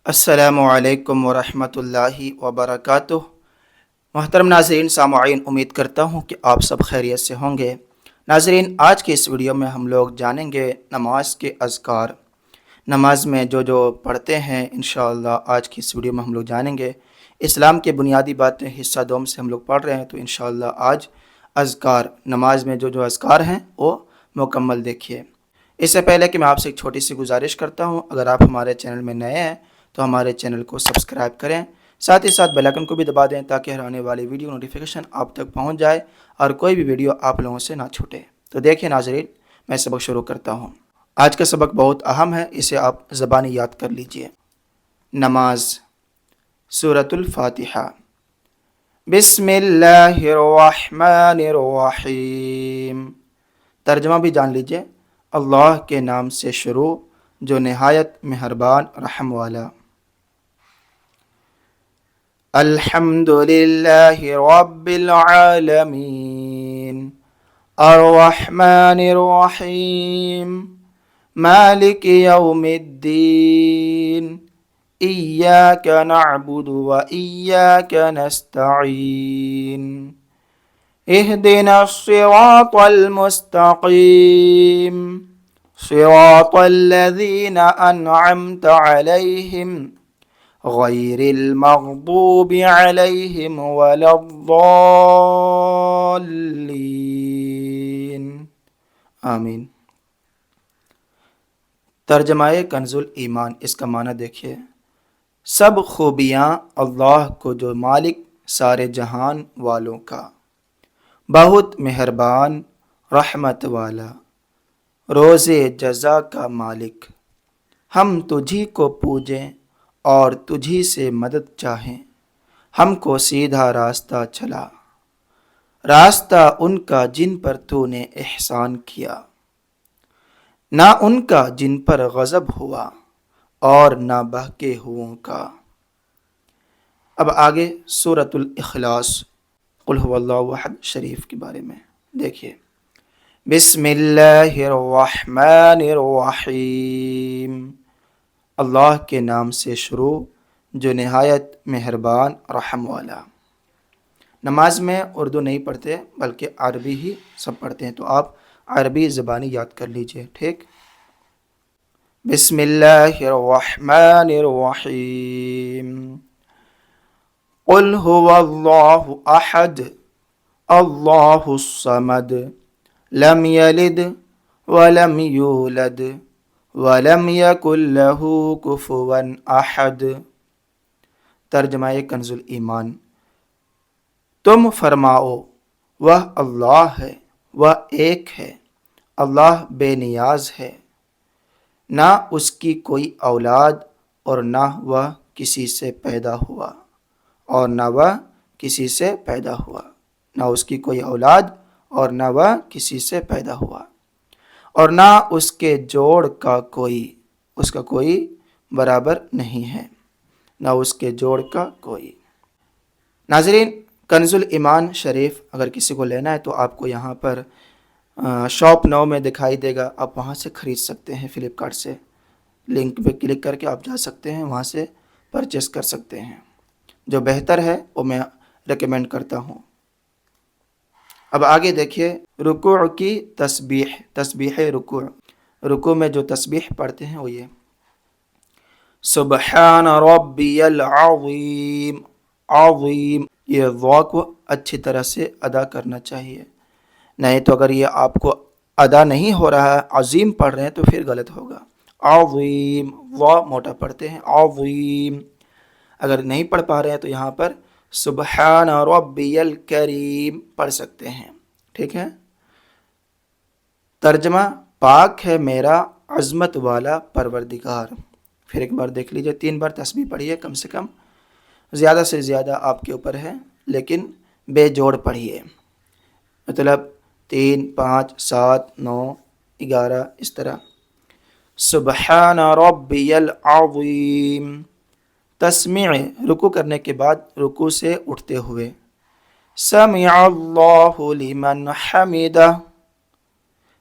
السلام علیکم ورحمۃ اللہ وبرکاتہ۔ محترم ناظرین سامعین، امید کرتا ہوں کہ آپ سب خیریت سے ہوں گے۔ ناظرین، آج کی اس ویڈیو میں ہم لوگ جانیں گے نماز کے اذکار۔ نماز میں جو پڑھتے ہیں انشاءاللہ آج کی اس ویڈیو میں ہم لوگ جانیں گے۔ اسلام کے بنیادی باتیں حصہ دوم سے ہم لوگ پڑھ رہے ہیں، تو انشاءاللہ آج اذکار، نماز میں جو اذکار ہیں وہ مکمل دیکھیے۔ اس سے پہلے کہ میں آپ سے ایک چھوٹی سی گزارش کرتا ہوں، اگر آپ ہمارے چینل میں نئے ہیں تو ہمارے چینل کو سبسکرائب کریں، ساتھ ہی ساتھ بیل آئکن کو بھی دبا دیں تاکہ ہر آنے والی ویڈیو نوٹیفیکیشن آپ تک پہنچ جائے اور کوئی بھی ویڈیو آپ لوگوں سے نہ چھوٹے۔ تو دیکھیں ناظرین، میں سبق شروع کرتا ہوں۔ آج کا سبق بہت اہم ہے، اسے آپ زبانی یاد کر لیجئے۔ نماز، سورۃ الفاتحہ۔ بسم اللہ الرحمن الرحیم۔ ترجمہ بھی جان لیجئے، اللہ کے نام سے شروع جو نہایت مہربان رحم والا۔ الحمد للہ رب العالمین الرحمن الرحیم مالک یوم الدین ایاک نعبد و ایاک نستعین اہدنا الصراط المستقیم صراط الذین انعمت علیہم غیر المغضوب علیہم ولا الضالین آمین۔ ترجمہ کنز الایمان، اس کا معنی دیکھیے۔ سب خوبیاں اللہ کو جو مالک سارے جہان والوں کا، بہت مہربان رحمت والا، روز جزا کا مالک، ہم تجھی کو پوجیں اور تجھی سے مدد چاہیں، ہم کو سیدھا راستہ چلا، راستہ ان کا جن پر تو نے احسان کیا، نہ ان کا جن پر غضب ہوا اور نہ بہکے ہوئوں کا۔ اب آگے سورۃ الاخلاص، قل هو اللہ احد شریف کے بارے میں دیکھیے۔ بسم اللہ الرحمن الرحیم، اللہ کے نام سے شروع جو نہایت مہربان رحم والا۔ نماز میں اردو نہیں پڑھتے بلکہ عربی ہی سب پڑھتے ہیں، تو آپ عربی زبانی یاد کر لیجئے، ٹھیک۔ بسم اللہ الرحمن الرحیم، قل هو اللہ احد اللہ الصمد لم یلد ولم یولد وَلَمْ يَكُنْ لَهُ كُفُوًا أَحَدٌ۔ ترجمہ کنز الایمان۔ تم فرماؤ، وہ اللہ ہے، وہ ایک ہے، اللہ بے نیاز ہے، نہ اس کی کوئی اولاد اور نہ وہ کسی سے پیدا ہوا، اور نہ وہ کسی سے پیدا ہوا، نہ اس کی کوئی اولاد اور نہ وہ کسی سے پیدا ہوا، اور نہ اس کے جوڑ کا کوئی، اس کا کوئی برابر نہیں ہے، نہ اس کے جوڑ کا کوئی۔ ناظرین، کنز الایمان شریف اگر کسی کو لینا ہے تو آپ کو یہاں پر شاپ 9 میں دکھائی دے گا، آپ وہاں سے خرید سکتے ہیں، فلپ کارٹ سے لنک پہ کلک کر کے آپ جا سکتے ہیں، وہاں سے پرچیز کر سکتے ہیں۔ جو بہتر ہے وہ میں ریکمینڈ کرتا ہوں۔ اب آگے دیکھیے رکوع کی تسبیح، تسبیح رکوع۔ رکوع میں جو تسبیح پڑھتے ہیں وہ یہ: سبحان ربی العظیم، عظیم، یہ ضاد کو اچھی طرح سے ادا کرنا چاہیے، نہیں تو اگر یہ آپ کو ادا نہیں ہو رہا ہے، عظیم پڑھ رہے ہیں تو پھر غلط ہوگا۔ عظیم، ضاد موٹا پڑھتے ہیں، عظیم۔ اگر نہیں پڑھ پا رہے ہیں تو یہاں پر سبحان ربی الکریم پڑھ سکتے ہیں، ٹھیک ہے۔ ترجمہ: پاک ہے میرا عظمت والا پروردگار۔ پھر ایک بار دیکھ لیجئے، 3 بار تسبیح پڑھیے کم سے کم، زیادہ سے زیادہ آپ کے اوپر ہے لیکن بے جوڑ پڑھیے، مطلب 3 5 7 9 11 اس طرح۔ سبحان ربی العظیم۔ تسمیع، رکوع کرنے کے بعد رکوع سے اٹھتے ہوئے سمع اللہ لمن حمدہ،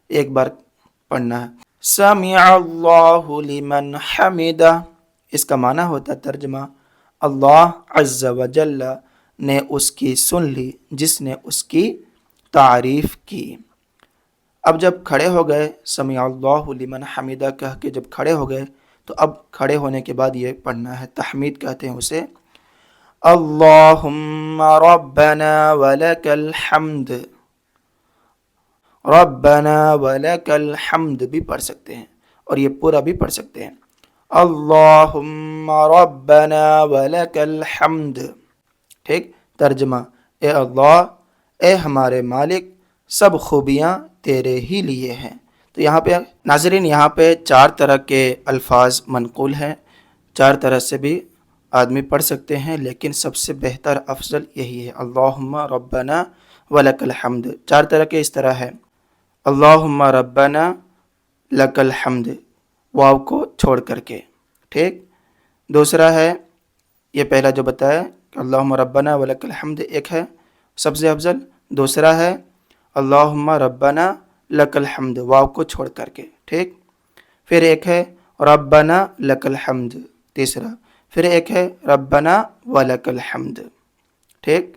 ایک بار پڑھنا ہے، سمع اللہ لمن حمدہ، اس کا معنی ہوتا ہے ترجمہ، اللہ عز و جل نے اس کی سن لی جس نے اس کی تعریف کی۔ اب جب کھڑے ہو گئے، سمیع اللہ لمن حمیدہ کہہ کے جب کھڑے ہو گئے، تو اب کھڑے ہونے کے بعد یہ پڑھنا ہے، تحمید کہتے ہیں اسے، اللہم ربنا ولک الحمد، ربنا ولک الحمد بھی پڑھ سکتے ہیں، اور یہ پورا بھی پڑھ سکتے ہیں، اللہم ربنا ولک الحمد۔ ٹھیک، ترجمہ، اے اللہ، اے ہمارے مالک، سب خوبیاں تیرے ہی لیے ہیں۔ تو یہاں پہ ناظرین، یہاں پہ 4 طرح کے الفاظ منقول ہیں، 4 طرح سے بھی آدمی پڑھ سکتے ہیں، لیکن سب سے بہتر افضل یہی ہے، اللہم ربنا ولک الحمد۔ 4 طرح کے اس طرح ہے، اللہم ربنا لک الحمد، واو کو چھوڑ کر کے، ٹھیک۔ دوسرا ہے، یہ پہلا جو بتایا کہ اللہم ربنا ولک الحمد ایک ہے سب سے افضل، دوسرا ہے اللہم ربنا لک الحمد واو کو چھوڑ کر کے، ٹھیک۔ پھر ایک ہے ربنا لک الحمد تیسرا، پھر ایک ہے ربنا ولک الحمد، ٹھیک۔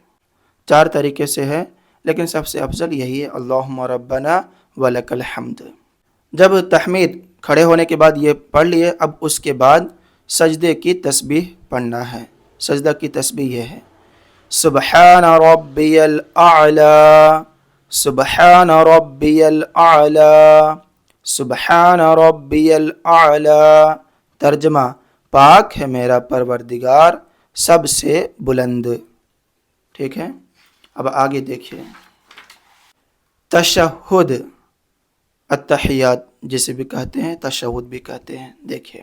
4 طریقے سے ہے، لیکن سب سے افضل یہی ہے، اللہم ربنا ولک الحمد۔ جب تحمید کھڑے ہونے کے بعد یہ پڑھ لیے، اب اس کے بعد سجدے کی تسبیح پڑھنا ہے۔ سجدہ کی تسبیح یہ ہے، سبحان ربی الاعلی، سبحان ربی الاعلی، سبحان ربی الاعلی۔ ترجمہ، پاک ہے میرا پروردگار سب سے بلند۔ ٹھیک ہے، اب آگے دیکھیے، تشہد، التحیات جسے بھی کہتے ہیں، تشہد بھی کہتے ہیں۔ دیکھیے،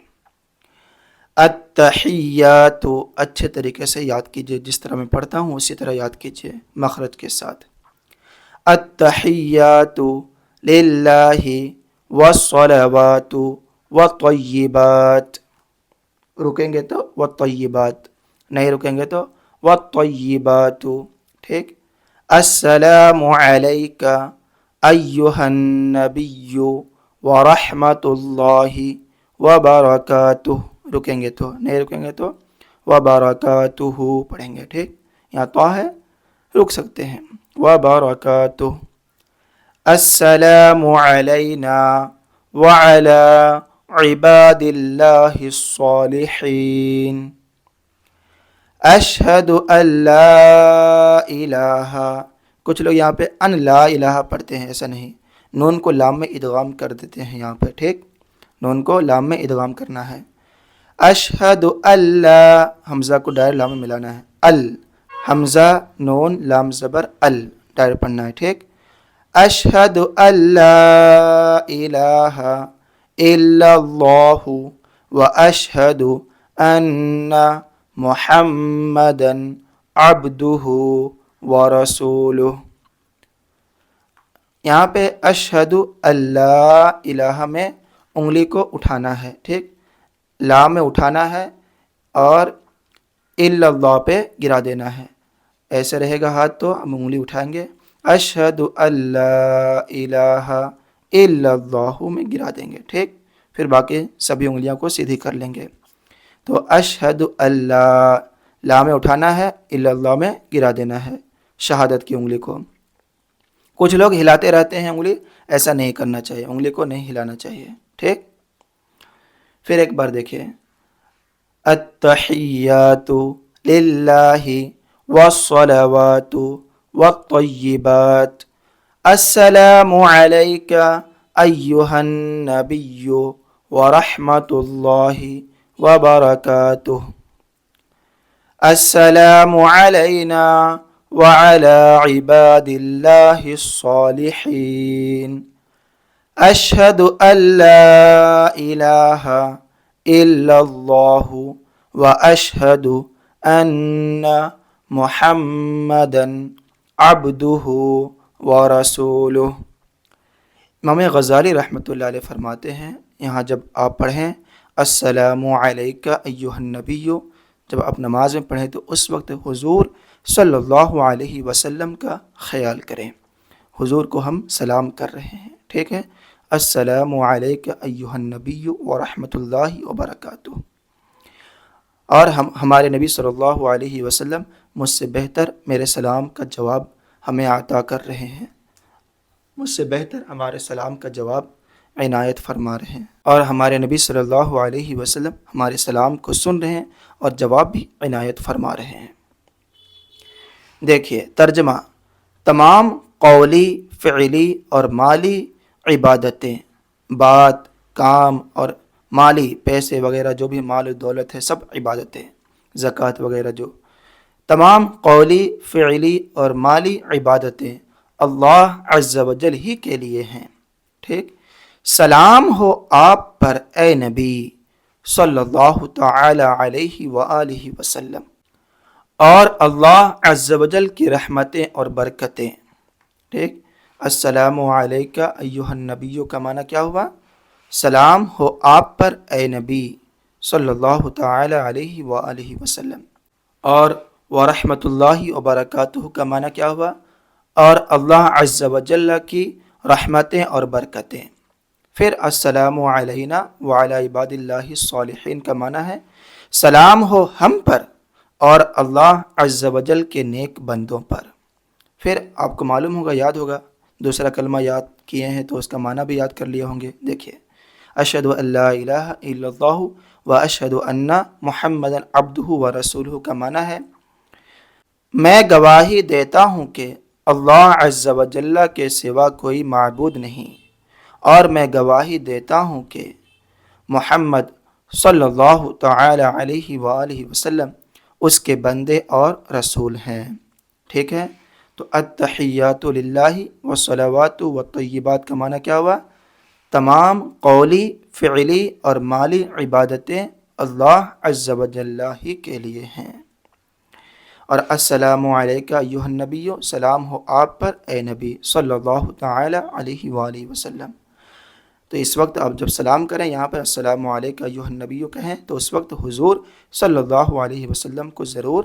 التحیات اچھے طریقے سے یاد کیجئے، جس طرح میں پڑھتا ہوں اسی طرح یاد کیجئے مخرج کے ساتھ۔ التحیات للہ والصلوات والطیبات، رکیں گے تو والطیبات، نہیں رکیں گے تو والطیبات، ٹھیک۔ السلام علیک ایہا النبی ورحمۃ اللہ وبرکاتہ، رکیں گے تو، نہیں رکیں گے تو وبرکاتہ پڑھیں گے، ٹھیک۔ یہاں تو ہے، رک سکتے ہیں، وبرکاتہ۔ السلام علینا وعلی عباد اللہ الصالحین، اشہد ان لا الہ، کچھ لوگ یہاں پہ ان لا الہ پڑھتے ہیں، ایسا نہیں، نون کو لام میں ادغام کر دیتے ہیں یہاں پہ، ٹھیک، نون کو لام میں ادغام کرنا ہے۔ اشہد اللہ، حمزہ کو ڈائر لام میں ملانا ہے، ال، حمزہ نون لام زبر ال، ڈائر پڑھنا ہے، ٹھیک۔ اشہد ان لا الہ الا اللہ واشہد ان محمدا عبدہ ورسولہ۔ یہاں پہ اشہد اللہ الہ میں انگلی کو اٹھانا ہے، ٹھیک، لا میں اٹھانا ہے اور الا اللہ پہ گرا دینا ہے، ایسے رہے گا ہاتھ تو ہم انگلی اٹھائیں گے، اشہد اللہ الہ الا اللہ میں گرا دیں گے، ٹھیک، پھر باقی سبھی انگلیاں کو سیدھی کر لیں گے۔ تو اشہد اللہ، لا میں اٹھانا ہے، الا اللہ میں گرا دینا ہے شہادت کی انگلی کو۔ کچھ لوگ ہلاتے رہتے ہیں انگلی، ایسا نہیں کرنا چاہیے، انگلی کو نہیں ہلانا چاہیے، ٹھیک۔ پھر ایک بار دیکھیں، التحیات للہ والصلوات والطیبات، السلام علیک ایہا النبی ورحمۃ اللہ وبرکاتہ، السلام علینا وعلی عباد اللہ الصالحین، اشہد ان لا الہ الا اللہ واشہد ان محمدا عبدہ ورسولہ۔ امام غزالی رحمۃ اللہ علیہ فرماتے ہیں، یہاں جب آپ پڑھیں السلام علیک ایہا النبی، جب آپ نماز میں پڑھیں تو اس وقت حضور صلی اللہ علیہ وسلم کا خیال کریں، حضور کو ہم سلام کر رہے ہیں، ٹھیک ہے، السلام علیک ایہا النبی ورحمۃ اللہ وبرکاتہ۔ اور ہمارے نبی صلی اللہ علیہ وسلم مجھ سے بہتر میرے سلام کا جواب ہمیں عطا کر رہے ہیں، مجھ سے بہتر ہمارے سلام کا جواب عنایت فرما رہے ہیں، اور ہمارے نبی صلی اللہ علیہ وسلم ہمارے سلام کو سن رہے ہیں اور جواب بھی عنایت فرما رہے ہیں۔ دیکھیے ترجمہ، تمام قولی، فعلی اور مالی عبادتیں، بات، کام اور مالی پیسے وغیرہ جو بھی مال و دولت ہے، سب عبادتیں، زکوٰۃ وغیرہ، جو تمام قولی، فعلی اور مالی عبادتیں اللہ عز و جل ہی کے لیے ہیں، ٹھیک۔ سلام ہو آپ پر اے نبی صلی اللہ تعالی علیہ وآلہ وسلم، اور اللہ عز و جل کی رحمتیں اور برکتیں، ٹھیک۔ السلام علیکہ ایہا النبی کا معنی کیا ہوا؟ سلام ہو آپ پر اے نبی صلی اللہ تعالی علیہ وآلہ وسلم، اور ورحمۃ اللہ وبرکاتہ کا معنی کیا ہوا؟ اور اللہ عز و جل کی رحمتیں اور برکتیں۔ پھر السلام علینا وعلی عباد اللہ الصالحین کا معنی ہے سلام ہو ہم پر اور اللہ عز و جل کے نیک بندوں پر۔ پھر آپ کو معلوم ہوگا، یاد ہوگا، دوسرا کلمہ یاد کیے ہیں تو اس کا معنی بھی یاد کر لیے ہوں گے۔ دیکھیے، اشہد ان لا الہ الا اللہ و اشہد ان محمدا عبدہ و رسولہ کا معنی ہے میں گواہی دیتا ہوں کہ اللہ عز و جل کے سوا کوئی معبود نہیں، اور میں گواہی دیتا ہوں کہ محمد صلی اللہ تعالی علیہ وآلہ وسلم اس کے بندے اور رسول ہیں، ٹھیک ہے۔ تو التحیات للہ والصلوات والطیبات کا معنی کیا ہوا؟ تمام قولی، فعلی اور مالی عبادتیں اللہ عز و جل ہی کے لیے ہیں۔ اور السلام علیکہ ایہا النبی، سلام ہو آپ پر اے نبی صلی اللہ تعالی علیہ وآلہ وسلم۔ تو اس وقت آپ جب سلام کریں، یہاں پر السلام علیکہ ایہا النبی کہیں، تو اس وقت حضور صلی اللہ علیہ وسلم کو ضرور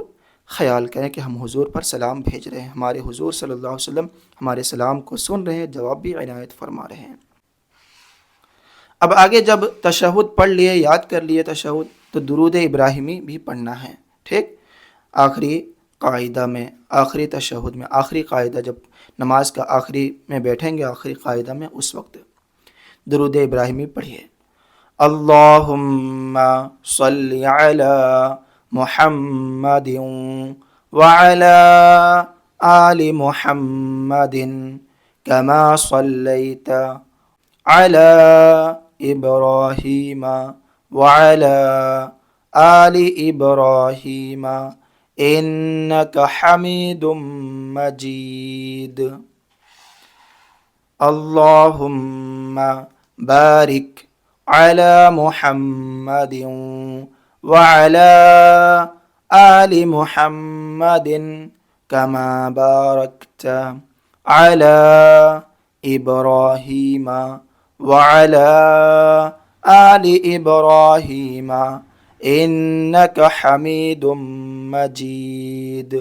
خیال کریں کہ ہم حضور پر سلام بھیج رہے ہیں، ہمارے حضور صلی اللہ علیہ وسلم ہمارے سلام کو سن رہے ہیں، جواب بھی عنایت فرما رہے ہیں۔ اب آگے جب تشہد پڑھ لیے، یاد کر لیے تشہد، تو درود ابراہیمی بھی پڑھنا ہے، ٹھیک۔ آخری قاعدہ میں، آخری تشہد میں، آخری قاعدہ جب نماز کا آخری میں بیٹھیں گے، آخری قاعدہ میں، اس وقت درود ابراہیمی پڑھیے۔ اللہم صلی علی محمد وعلی آل محمد کما صلیت علی ابراہیم وعلی آل ابراہیم انک حمید مجید۔ اللہم بارک علی محمد وعلی آل محمد کما بارکت علی ابراہیم وعلی آل ابراہیم انک حمید مجید۔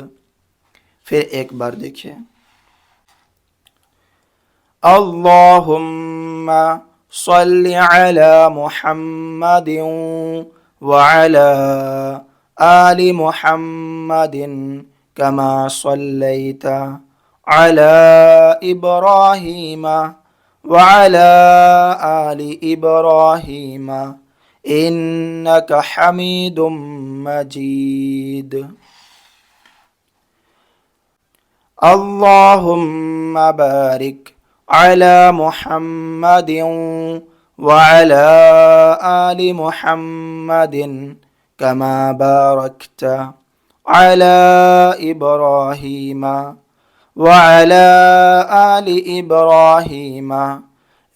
پھر ایک بار دیکھیے، اللہم صلی علی محمد وعلی آل محمد کما صلیت علی ابراہیم وعلی آل ابراہیم انک حمید مجید۔ اللہم بارک علی محمد وعلی آل محمد کما بارکت علی ابراہیم وعلی آل ابراہیم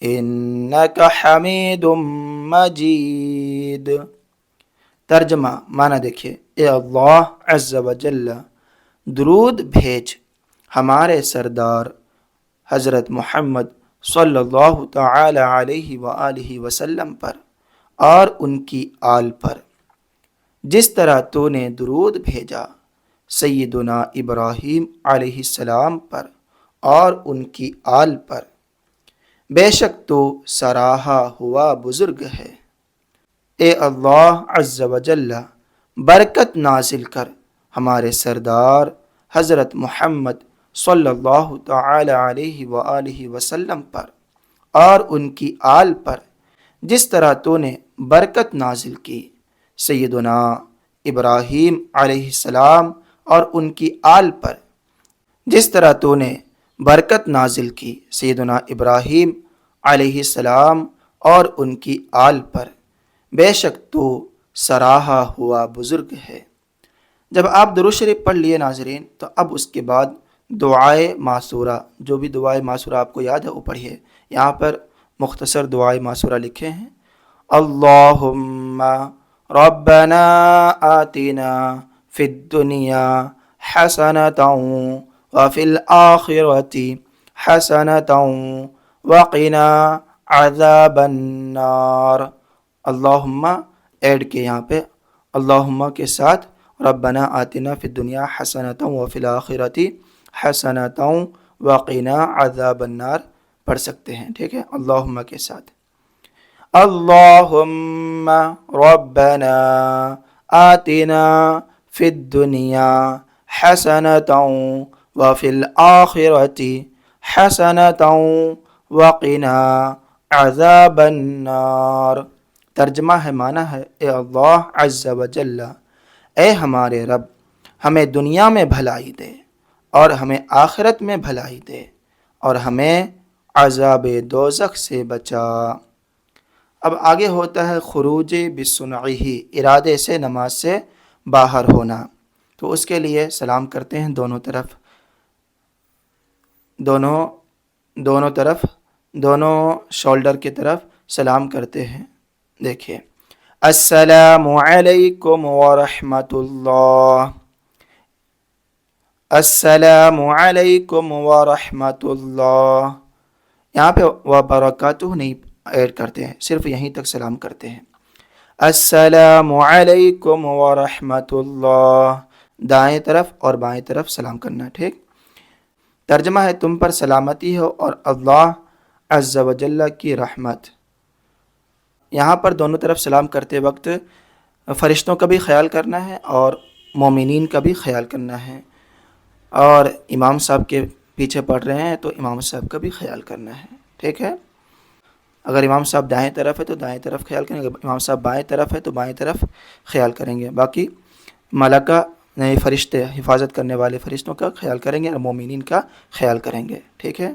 انک حمید مجید۔ ترجمہ معنی دیکھیے، اے اللہ عز و جل، درود بھیج ہمارے سردار حضرت محمد صلی اللہ تعالی علیہ وآلہ وسلم پر اور ان کی آل پر، جس طرح تو نے درود بھیجا سیدنا ابراہیم علیہ السلام پر اور ان کی آل پر، بے شک تو سراہا ہوا بزرگ ہے۔ اے اللہ عز و جل، برکت نازل کر ہمارے سردار حضرت محمد صلی اللہ تعالی علیہ وآلہ وسلم پر اور ان کی آل پر، جس طرح تو نے برکت نازل کی سیدنا ابراہیم علیہ السلام اور ان کی آل پر، جس طرح تو نے برکت نازل کی سیدنا ابراہیم علیہ السلام اور ان کی آل پر، بے شک تو سراہا ہوا بزرگ ہے۔ جب آپ درود شریف پڑھ لیے ناظرین، تو اب اس کے بعد دعائے معصورہ، جو بھی دعائے معصورہ آپ کو یاد ہے وہ پڑھیے۔ یہاں پر مختصر دعائے معصورہ لکھے ہیں: اللہم ربنا آتنا فی الدنیا حسنۃ وفی الآخرۃ حسنۃ وقنا عذاب النار۔ اللہم ایڈ کے یہاں پہ اللہم کے ساتھ ربنا آتنا فی الدنیا حسنۃ وفی الآخرۃ حسنۃ وقنا عذاب النار پڑھ سکتے ہیں، ٹھیک ہے، اللہم کے ساتھ۔ اللہم ربنا آتنا فی الدنیا حسنۃ وفی الآخرۃ حسنۃ وقنا عذاب النار۔ ترجمہ ہے، معنی ہے، اے اللہ عز و جل، اے ہمارے رب، ہمیں دنیا میں بھلائی دے اور ہمیں آخرت میں بھلائی دے اور ہمیں عذاب دوزخ سے بچا۔ اب آگے ہوتا ہے خروج بصنعہ، ارادے سے نماز سے باہر ہونا۔ تو اس کے لیے سلام کرتے ہیں دونوں طرف، دونوں شولڈر کی طرف سلام کرتے ہیں۔ دیکھیے، السلام علیکم ورحمۃ اللہ، السلام علیکم ورحمۃ اللہ۔ یہاں پہ وبرکاتہ نہیں ایڈ کرتے ہیں، صرف یہیں تک سلام کرتے ہیں۔ السلام علیکم ورحمۃ اللہ، دائیں طرف اور بائیں طرف سلام کرنا، ٹھیک۔ ترجمہ ہے، تم پر سلامتی ہو اور اللہ عز و جل کی رحمت۔ یہاں پر دونوں طرف سلام کرتے وقت فرشتوں کا بھی خیال کرنا ہے اور مومنین کا بھی خیال کرنا ہے، اور امام صاحب کے پیچھے پڑھ رہے ہیں تو امام صاحب کا بھی خیال کرنا ہے، ٹھیک ہے۔ اگر امام صاحب دائیں طرف ہے تو دائیں طرف خیال کریں گے، اگر امام صاحب بائیں طرف ہے تو بائیں طرف خیال کریں گے۔ باقی ملائکہ نئے فرشتے، حفاظت کرنے والے فرشتوں کا خیال کریں گے اور مومنین کا خیال کریں گے، ٹھیک ہے۔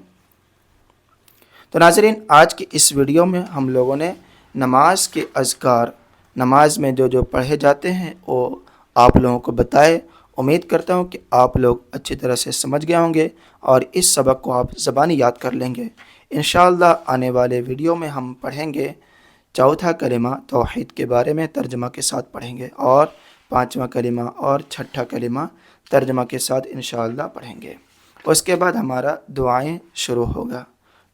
تو ناظرین، آج کی اس ویڈیو میں ہم لوگوں نے نماز کے اذکار، نماز میں جو پڑھے جاتے ہیں وہ آپ لوگوں کو بتائے۔ امید کرتا ہوں کہ آپ لوگ اچھی طرح سے سمجھ گئے ہوں گے اور اس سبق کو آپ زبانی یاد کر لیں گے۔ انشاءاللہ آنے والے ویڈیو میں ہم پڑھیں گے چوتھا کلمہ توحید کے بارے میں، ترجمہ کے ساتھ پڑھیں گے، اور پانچواں کلمہ اور چھٹا کلمہ ترجمہ کے ساتھ انشاءاللہ پڑھیں گے۔ اس کے بعد ہمارا دعائیں شروع ہوگا،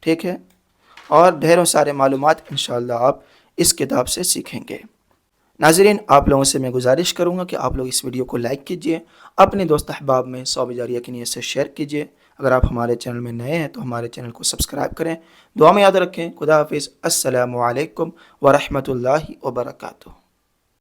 ٹھیک ہے، اور ڈھیروں سارے معلومات انشاءاللہ آپ اس کتاب سے سیکھیں گے۔ ناظرین، آپ لوگوں سے میں گزارش کروں گا کہ آپ لوگ اس ویڈیو کو لائک کیجئے، اپنے دوست احباب میں ثواب جاریہ کی نیت سے شیئر کیجئے۔ اگر آپ ہمارے چینل میں نئے ہیں تو ہمارے چینل کو سبسکرائب کریں۔ دعا میں یاد رکھیں۔ خدا حافظ۔ السلام علیکم ورحمۃ اللہ وبرکاتہ۔